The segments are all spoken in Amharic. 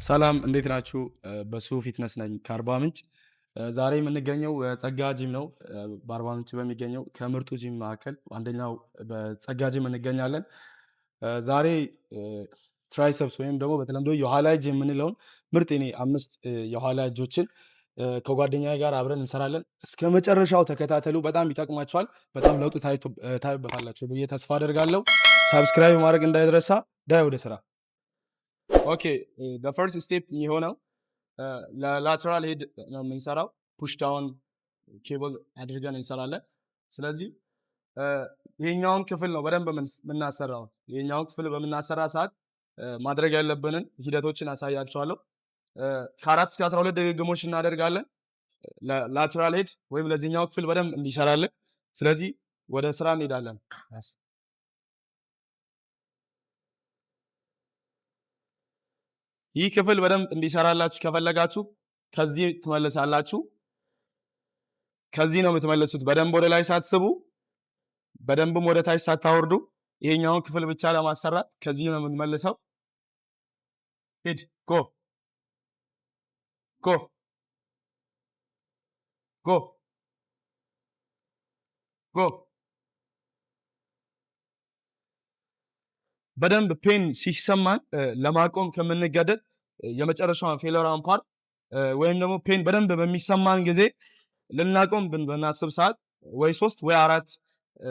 ሰላም እንዴት ናችሁ? በሱ ፊትነስ ነኝ ከአርባ ምንጭ። ዛሬ የምንገኘው ጸጋ ጂም ነው። በአርባ ምንጭ በሚገኘው ከምርጡ ጂም መካከል አንደኛው በጸጋ ጂም እንገኛለን። ዛሬ ትራይሰፕስ ወይም ደግሞ በተለምዶ የኋላ እጅ የምንለውን ምርጥ የኔ 5 የኋላ እጆችን ከጓደኛዬ ጋር አብረን እንሰራለን። እስከ መጨረሻው ተከታተሉ፣ በጣም ይጠቅማችኋል። በጣም ለውጥ ታዩበታላችሁ ብዬ ተስፋ አደርጋለሁ። ሳብስክራይብ ማድረግ እንዳይረሳ። ዳይ ወደ ስራ። ኦኬ ፈርስት ስቴፕ የሚሆነው ለላተራል ሄድ ነው የምንሰራው። ፑሽ ዳውን ኬብል አድርገን እንሰራለን። ስለዚህ ይሄኛውን ክፍል ነው በደንብ የምናሰራው። ይሄኛውን ክፍል በምናሰራ ሰዓት ማድረግ ያለብንን ሂደቶችን አሳያችኋለሁ። ከ4 እስከ 12 ድግግሞች እናደርጋለን ለላተራል ሄድ ወይም ለዚህኛው ክፍል በደንብ እንዲሰራለን። ስለዚህ ወደ ስራ እንሄዳለን። ይህ ክፍል በደንብ እንዲሰራላችሁ ከፈለጋችሁ ከዚህ ትመለሳላችሁ። ከዚህ ነው የምትመለሱት። በደንብ ወደ ላይ ሳትስቡ፣ በደንብም ወደ ታች ሳታወርዱ ይሄኛውን ክፍል ብቻ ለማሰራት ከዚህ ነው የምንመልሰው። ሂድ ጎ ጎ ጎ ጎ። በደንብ ፔን ሲሰማን ለማቆም ከምንገደድ የመጨረሻውን ፌለራን ፓርት ወይም ደግሞ ፔን በደንብ በሚሰማን ጊዜ ልናቆም በናስብ ሰዓት ወይ 3 ወይ 4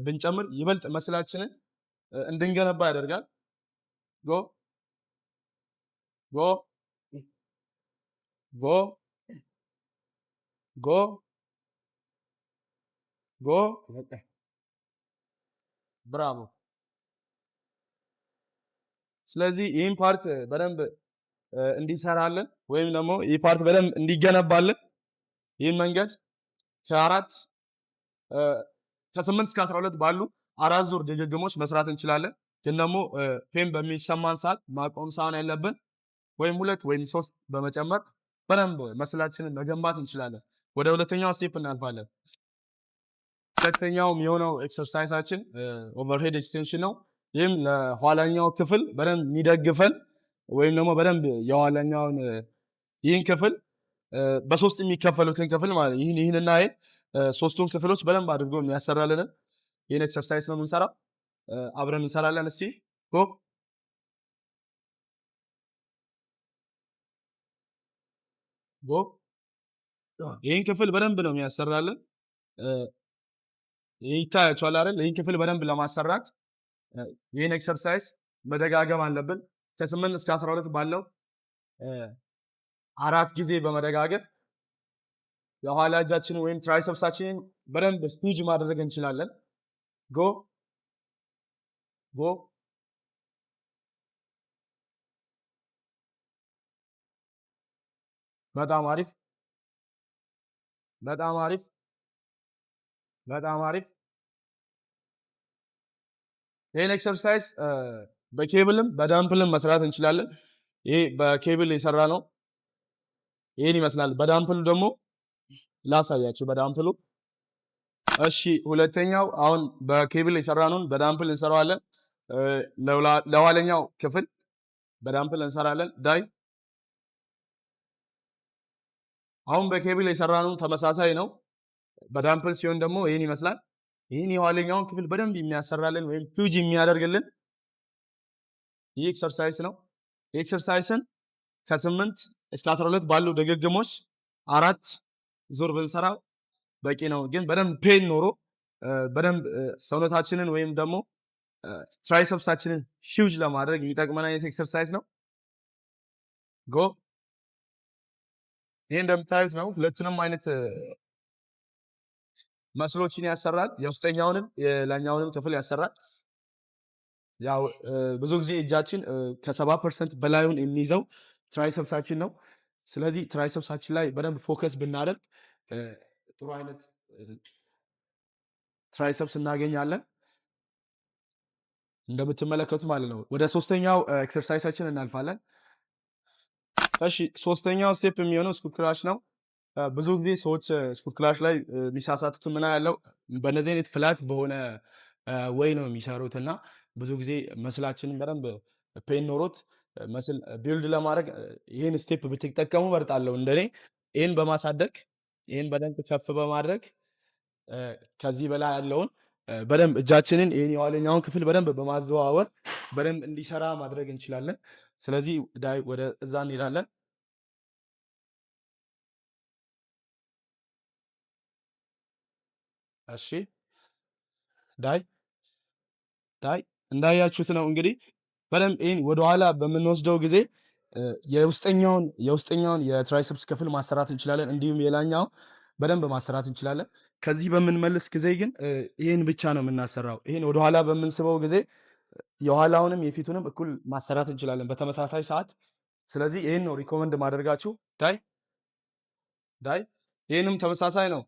ብንጨምር ይበልጥ መስላችንን እንድንገነባ ያደርጋል። ጎ ጎ ጎ ጎ ጎ። ብራቮ። ስለዚህ ይህን ፓርት በደንብ እንዲሰራልን ወይም ደግሞ ይህ ፓርት በደንብ እንዲገነባልን ይህን መንገድ ከ8 እስከ 12 ባሉ 4 ዙር ድግግሞች መስራት እንችላለን። ግን ደግሞ ፔን በሚሰማን ሰዓት ማቆም ሳይሆን ያለብን ወይም 2 ወይም 3 በመጨመር በደንብ መስላችንን መገንባት እንችላለን። ወደ ሁለተኛው ስቴፕ እናልፋለን። ሁለተኛው የሚሆነው ኤክሰርሳይሳችን ኦቨርሄድ ኤክስቴንሽን ነው። ይህም ለኋላኛው ክፍል በደንብ የሚደግፈን ወይም ደግሞ በደንብ የኋላኛውን ይህን ክፍል በሶስት የሚከፈሉትን ክፍል ማለት ይህንና ይህን ሶስቱን ክፍሎች በደንብ አድርጎ የሚያሰራልንን ይህን ኤክሰርሳይዝ ነው የምንሰራው። አብረን እንሰራለን። እስቲ ጎ ጎ። ይህን ክፍል በደንብ ነው የሚያሰራልን። ይታያችኋል አይደል? ይህን ክፍል በደንብ ለማሰራት ይህን ኤክሰርሳይዝ መደጋገም አለብን። ከ8 እስከ 12 ባለው 4 ጊዜ በመደጋገም የኋላ እጃችንን ወይም ትራይሰፕሳችንን በደንብ ሂጅ ማድረግ እንችላለን። ጎ ጎ። በጣም አሪፍ፣ በጣም አሪፍ፣ በጣም አሪፍ። ይህን ኤክሰርሳይዝ በኬብልም በዳምፕልም መስራት እንችላለን። ይሄ በኬብል የሰራ ነው፣ ይህን ይመስላል። በዳምፕሉ ደግሞ ላሳያችሁ። በዳምፕሉ እሺ። ሁለተኛው አሁን በኬብል የሰራ ነውን በዳምፕል እንሰራዋለን። ለኋለኛው ክፍል በዳምፕል እንሰራለን። ዳይ አሁን በኬብል የሰራነውን ተመሳሳይ ነው። በዳምፕል ሲሆን ደግሞ ይህን ይመስላል። ይህን የኋለኛውን ክፍል በደንብ የሚያሰራልን ወይም ሂጅ የሚያደርግልን ይህ ኤክሰርሳይዝ ነው። ኤክሰርሳይዝን ከ8 እስከ 12 ባሉ ድግግሞች 4 ዙር ብንሰራ በቂ ነው። ግን በደንብ ፔን ኖሮ በደንብ ሰውነታችንን ወይም ደግሞ ትራይሰፕሳችንን ሂጅ ለማድረግ የሚጠቅመን አይነት ኤክሰርሳይዝ ነው። ጎ። ይህ እንደምታዩት ነው። ሁለቱንም አይነት መስሎችን ያሰራል። የውስጠኛውንም የላኛውንም ክፍል ያሰራል። ያው ብዙ ጊዜ እጃችን ከ70% በላዩን የሚይዘው ትራይሰፕሳችን ነው። ስለዚህ ትራይሰፕሳችን ላይ በደንብ ፎከስ ብናደርግ ጥሩ አይነት ትራይሰፕስ እናገኛለን፣ እንደምትመለከቱ ማለት ነው። ወደ ሶስተኛው ኤክሰርሳይሳችን እናልፋለን። እሺ፣ ሶስተኛው ስቴፕ የሚሆነው ስኩት ክራሽ ነው። ብዙ ጊዜ ሰዎች ስኩት ክራሽ ላይ የሚሳሳቱት ምን ያለው በነዚህ አይነት ፍላት በሆነ ወይ ነው የሚሰሩት እና ብዙ ጊዜ መስላችንን በደንብ ፔን ኖሮት መስል ቢልድ ለማድረግ ይህን ስቴፕ ብትጠቀሙ እመርጣለሁ እንደኔ። ይህን በማሳደግ ይህን በደንብ ከፍ በማድረግ ከዚህ በላይ ያለውን በደንብ እጃችንን ይህን የኋለኛውን ክፍል በደንብ በማዘዋወር በደንብ እንዲሰራ ማድረግ እንችላለን። ስለዚህ ዳይ ወደ እዛ እንሄዳለን። እሺ ዳይ እንዳያችሁት ነው እንግዲህ በደንብ ይህን ወደኋላ በምንወስደው ጊዜ የውስጠኛውን የትራይሰፕስ ክፍል ማሰራት እንችላለን። እንዲሁም የላኛው በደንብ ማሰራት እንችላለን። ከዚህ በምንመልስ ጊዜ ግን ይህን ብቻ ነው የምናሰራው። ይህን ወደኋላ በምንስበው ጊዜ የኋላውንም የፊቱንም እኩል ማሰራት እንችላለን በተመሳሳይ ሰዓት። ስለዚህ ይህን ነው ሪኮመንድ ማደርጋችሁ። ዳይ ይህንም ተመሳሳይ ነው።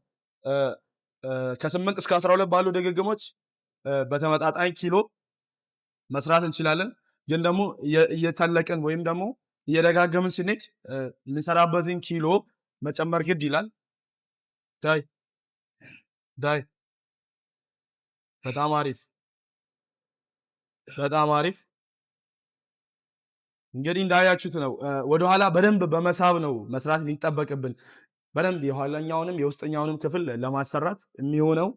ከ8 እስከ 12 ባሉ ድግግሞች በተመጣጣኝ ኪሎ መስራት እንችላለን። ግን ደግሞ እየተለቅን ወይም ደግሞ እየደጋገምን ስንሄድ የምንሰራበትን ኪሎ መጨመር ግድ ይላል። ዳይ በጣም አሪፍ። እንግዲህ እንዳያችሁት ነው ወደኋላ በደንብ በመሳብ ነው መስራት ሊጠበቅብን። በደንብ የኋለኛውንም የውስጠኛውንም ክፍል ለማሰራት የሚሆነው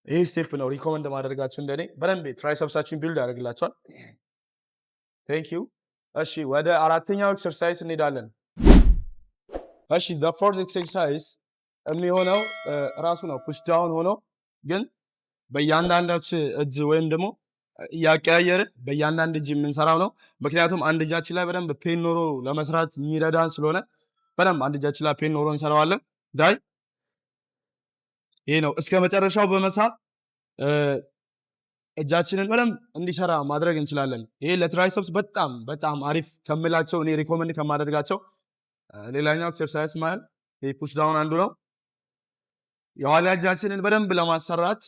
ይህ ስቴፕ ነው ሪኮመንድ ማድረጋችሁ እንደኔ። በደንብ ትራይሰፕሳችሁን ቢልድ ያደርግላችኋል። ቴንክ ዩ። እሺ ወደ አራተኛው ኤክሰርሳይዝ እንሄዳለን። እሺ ዘ ፎርዝ ኤክሰርሳይዝ የሚሆነው ራሱ ነው ፑሽ ዳውን ሆኖ ግን በእያንዳንዳችን እጅ ወይም ደግሞ እያቀያየርን በእያንዳንድ እጅ የምንሰራው ነው። ምክንያቱም አንድ እጃችን ላይ በደንብ ፔን ኖሮ ለመስራት የሚረዳን ስለሆነ በደንብ አንድ እጃችን ላይ ፔን ኖሮ እንሰራዋለን። ዳይ ይሄ ነው እስከ መጨረሻው በመሳብ እጃችንን በደንብ እንዲሰራ ማድረግ እንችላለን። ይሄ ለትራይሰፕስ በጣም አሪፍ ከምላቸው እኔ ሪኮመንድ ከማደርጋቸው ሌላኛው ኤክሰርሳይዝ ማለት ይሄ ፑሽ ዳውን አንዱ ነው። የኋላ እጃችንን በደንብ ለማሰራት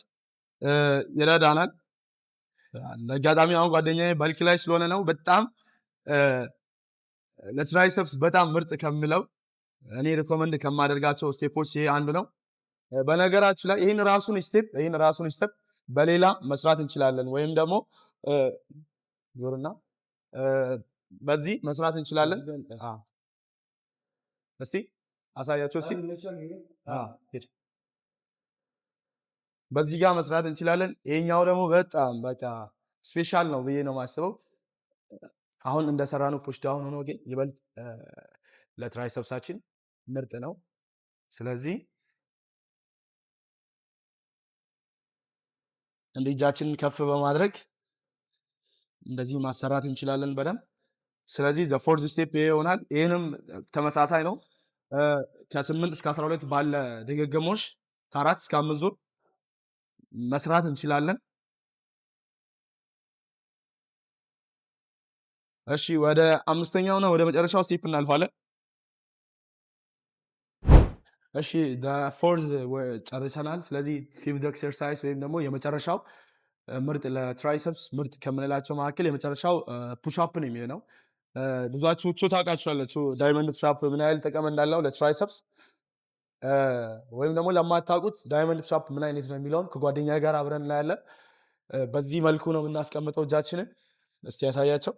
ይረዳናል። ለአጋጣሚ አሁን ጓደኛዬ ባልክ ላይ ስለሆነ ነው በጣም ለትራይሰፕስ በጣም ምርጥ ከምለው እኔ ሪኮመንድ ከማደርጋቸው ስቴፖች ይሄ አንዱ ነው። በነገራችሁ ላይ ይህን ራሱን ስቴፕ በሌላ መስራት እንችላለን፣ ወይም ደግሞ ዞርና በዚህ መስራት እንችላለን። እስቲ አሳያቸው። እስቲ በዚህ ጋር መስራት እንችላለን። ይሄኛው ደግሞ በጣም በቃ ስፔሻል ነው ብዬ ነው የማስበው። አሁን እንደሰራነው ፑሽ ዳውን ሆኖ ግን ይበልጥ ለትራይሰፕሳችን ምርጥ ነው። ስለዚህ እንደ እጃችንን ከፍ በማድረግ እንደዚህ ማሰራት እንችላለን በደንብ። ስለዚህ ዘ ፎርዝ ስቴፕ ይሄ ይሆናል። ይህንም ተመሳሳይ ነው። ከ8 እስከ 12 ባለ ድግግሞሽ ከ4 እስከ 5 ዙር መስራት እንችላለን። እሺ ወደ አምስተኛው ነው ወደ መጨረሻው ስቴፕ እናልፋለን። እሺ ፎርዝ ጨርሰናል። ስለዚህ ፊፍዝ ኤክሰርሳይዝ ወይም ደግሞ የመጨረሻው ምርጥ ለትራይሰፕስ ምርጥ ከምንላቸው መካከል የመጨረሻው ፑሽአፕ ነው የሚሆነው። ብዙዎቻችሁ ታውቃችኋላችሁ ዳይመንድ ፑሽአፕ ምን ያህል ጥቅም እንዳለው ለትራይሰፕስ። ወይም ደግሞ ለማታውቁት ዳይመንድ ፑሽአፕ ምን አይነት ነው የሚለውን ከጓደኛ ጋር አብረን እናያለን። በዚህ መልኩ ነው የምናስቀምጠው እጃችንን። እስቲ ያሳያቸው።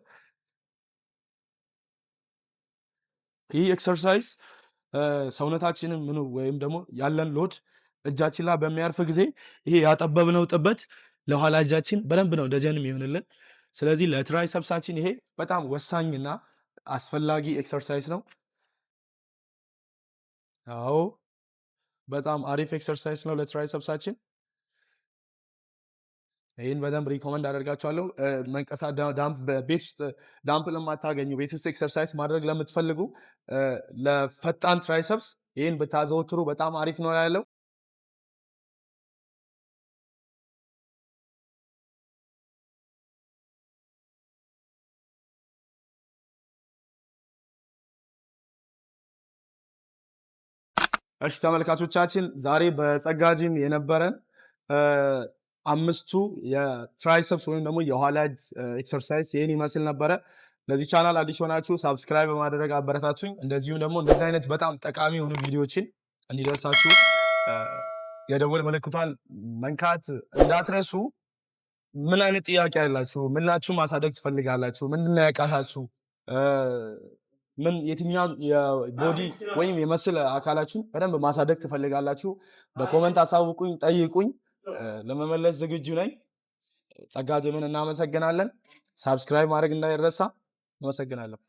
ይህ ኤክሰርሳይዝ ሰውነታችንን ምኑ ወይም ደግሞ ያለን ሎድ እጃችን ላይ በሚያርፍ ጊዜ ይሄ ያጠበብነው ጥበት ለኋላ እጃችን በደንብ ነው ደጀን የሚሆንልን። ስለዚህ ለትራይሰፕሳችን ይሄ በጣም ወሳኝና አስፈላጊ ኤክሰርሳይዝ ነው። አዎ በጣም አሪፍ ኤክሰርሳይዝ ነው ለትራይሰፕሳችን። ይህን በደንብ ሪኮመንድ አደርጋችኋለሁ። ቤት ውስጥ ዳምፕ ለማታገኙ ቤት ውስጥ ኤክሰርሳይዝ ማድረግ ለምትፈልጉ ለፈጣን ትራይሰፕስ ይህን ብታዘወትሩ በጣም አሪፍ ነው ያለው። እሺ ተመልካቾቻችን ዛሬ በጸጋ ጂም የነበረን አምስቱ የትራይሰፕስ ወይም ደግሞ የኋላ እጅ ኤክሰርሳይዝ ይህን ይመስል ነበረ። ለዚህ ቻናል አዲስ ሆናችሁ ሳብስክራይብ በማድረግ አበረታቱኝ። እንደዚሁም ደግሞ እንደዚህ አይነት በጣም ጠቃሚ የሆኑ ቪዲዮዎችን እንዲደርሳችሁ የደወል ምልክቷን መንካት እንዳትረሱ። ምን አይነት ጥያቄ ያላችሁ፣ ምናችሁ ማሳደግ ትፈልጋላችሁ፣ ምንድነው ያቃታችሁ፣ ምን የትኛው የቦዲ ወይም የመስል አካላችሁን በደንብ ማሳደግ ትፈልጋላችሁ? በኮመንት አሳውቁኝ፣ ጠይቁኝ። ለመመለስ ዝግጁ ነኝ። ጸጋ ጂምን እናመሰግናለን። ሳብስክራይብ ማድረግ እንዳይረሳ። አመሰግናለሁ።